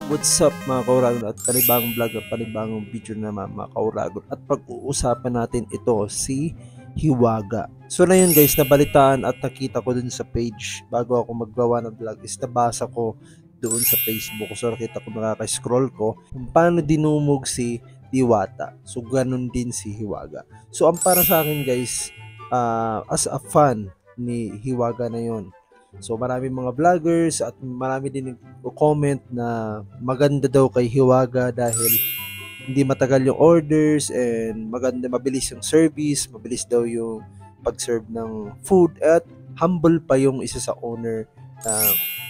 What's up mga kauragon at panibagong vlog at panibagong video naman mga kauragon. At pag-uusapan natin ito si Hiwaga. So na yun guys, nabalitaan at nakita ko dun sa page bago ako maggawa ng vlog is nabasa ko doon sa Facebook. So nakita ko, nakaka-scroll ko kung paano dinumog si Diwata. So ganun din si Hiwaga. So ang para sa akin guys, as a fan ni Hiwaga na yun, so marami mga vloggers at marami din nag-comment na maganda daw kay Hiwaga dahil hindi matagal yung orders and maganda, mabilis yung service, mabilis daw yung pag-serve ng food at humble pa yung isa sa owner na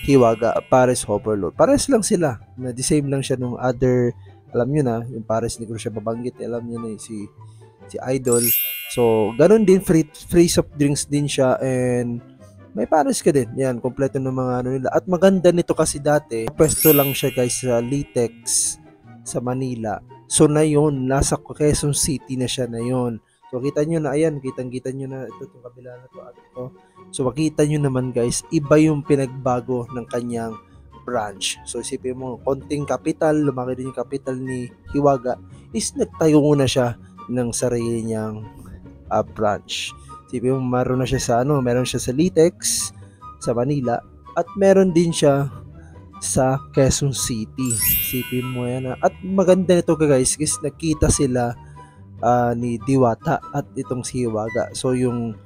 Hiwaga, Pares Overload. Pares lang sila, na the same lang siya nung other, alam nyo na, yung Pares hindi ko siya babanggit, alam nyo na si Idol. So ganun din, free soft drinks din siya and may pares ka din. Yan, kompleto ng mga ano nila. At maganda nito kasi dati, pwesto lang siya guys sa Litex sa Manila. So na yun, nasa Quezon City na siya na yun. So kita nyo na, ayan, kitang-kita nyo na ito, itong kabila na to, at ito. So makita nyo naman guys, iba yung pinagbago ng kanyang branch. So isipin mo, konting kapital, lumaki din yung kapital ni Hiwaga, is nagtayo na siya ng sarili niyang branch. Sipin mo, meron na siya sa meron siya sa Litex sa Manila at meron din siya sa Quezon City. Sipin mo yan. At maganda nito guys, is nakita sila ni Diwata at itong si Hiwaga. So yung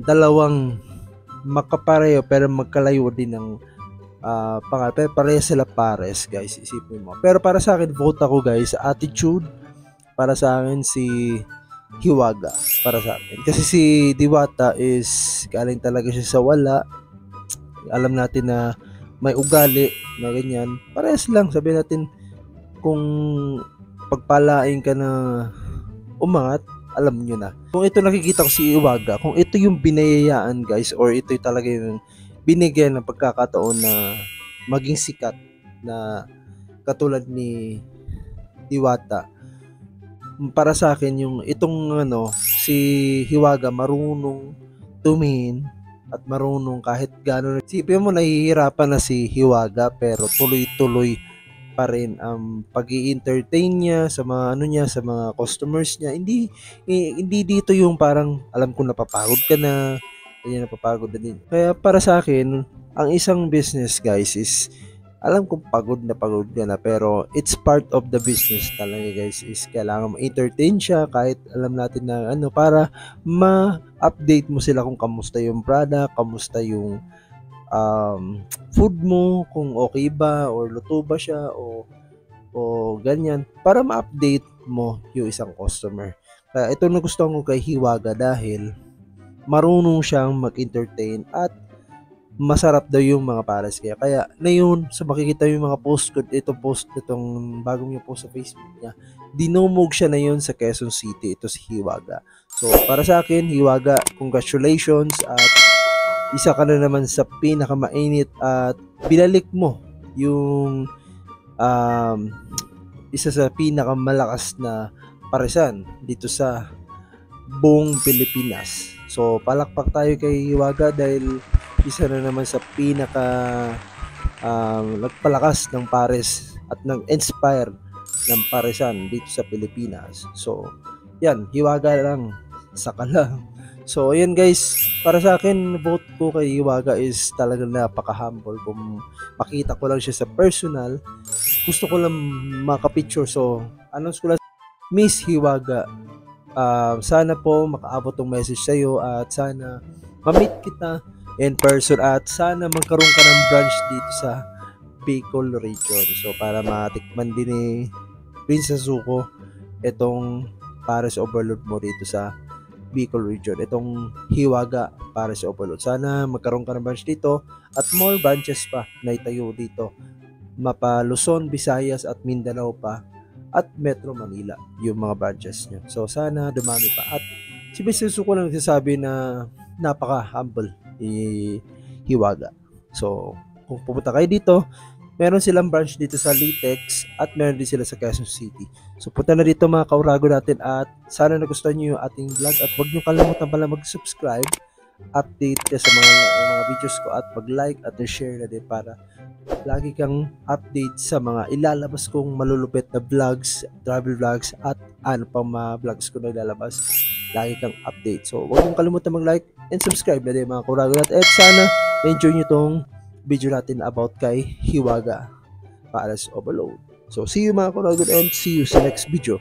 dalawang makapareho pero magkalayo din ng pangalan. Pareho sila pares guys, isipin mo. Pero para sa akin, vote ako guys sa attitude. Para sa akin si Hiwaga, para sa akin. Kasi si Diwata is galing talaga siya sa wala. Alam natin na may ugali na ganyan. Parehas lang, sabihin natin kung pagpalain ka na umangat, alam nyo na. Kung ito nakikita ko si Hiwaga, kung ito yung binayayaan guys, or ito yung talaga yung binigyan ng pagkakataon na maging sikat na katulad ni Diwata, para sa akin yung itong si Hiwaga marunong tumingin at marunong kahit gano'n. Sipin mo, nahihirapan na si Hiwaga pero tuloy-tuloy pa rin ang pag-i-entertain niya sa mga niya, sa mga customers niya. Hindi dito yung parang alam ko napapagod ka na, ganyan, napapagod na din. Kaya para sa akin, ang isang business guys is, alam kong pagod na pero it's part of the business talaga guys, is kailangan ma-entertain siya kahit alam natin na para ma-update mo sila kung kamusta yung product, kamusta yung food mo, kung okay ba or luto ba siya o ganyan, para ma-update mo yung isang customer. Kaya ito nagustuhan ko kay Hiwaga dahil marunong siyang mag-entertain at masarap daw yung mga pares. Kaya na yun, so makikita yung mga post ko, itong bagong yung post sa Facebook niya, dinumog siya na yun sa Quezon City, ito si Hiwaga. So para sa akin, Hiwaga, congratulations at isa ka na naman sa pinakamainit at binalik mo yung isa sa pinakamalakas na paresan dito sa buong Pilipinas. So palakpak tayo kay Hiwaga dahil isa na naman sa pinaka nagpalakas ng pares at nag-inspire ng paresan dito sa Pilipinas. So yan, Hiwaga lang, saka lang. So ayan guys, para sa akin, vote ko kay Hiwaga is talagang napaka-humble. Kung makita ko lang siya sa personal, gusto ko lang makapicture. So announce ko lang, Miss Hiwaga, sana po makaabot tong message sa iyo at sana ma-meet kita in person at sana magkaroon ka ng branch dito sa Bicol region. So para matikman din ni Princess Zuko itong Pares Overload mo dito sa Bicol region, itong Hiwaga Pares Overload. Sana magkaroon ka ng branch dito at more branches pa na itayo dito, mapa Luzon, Visayas at Mindanao pa at Metro Manila yung mga branches nyo. So sana dumami pa. At si Princess Zuko lang nagsasabi na napaka-humble Hiwaga. So kung pupunta kayo dito, meron silang branch dito sa Litex at meron din sila sa Quezon City. So punta na dito mga kaurago natin at sana nagustuhan nyo yung ating vlog at huwag nyo kalimutan pala mag-subscribe update ka sa mga videos ko at mag-like at share na din para lagi kang update sa mga ilalabas kong malulupit na vlogs, travel vlogs at ano pang mga vlogs ko na ilalabas. Lagi kang update. So huwag mong kalimutan mag-like and subscribe na din mga Kuragon. At sana na-enjoy nyo tong video natin about kay Hiwaga Palace Overload. So see you mga Kuragon and see you sa next video.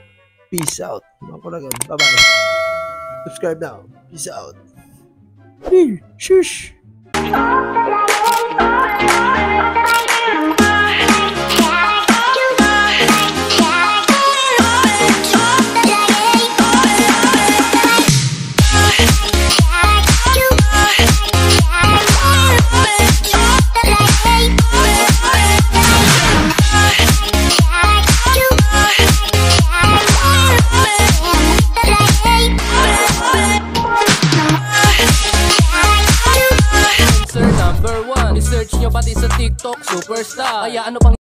Peace out mga Kuragon. Bye bye. Subscribe now. Peace out. Shush. Search nyo pati sa TikTok, superstar. Kaya ano pang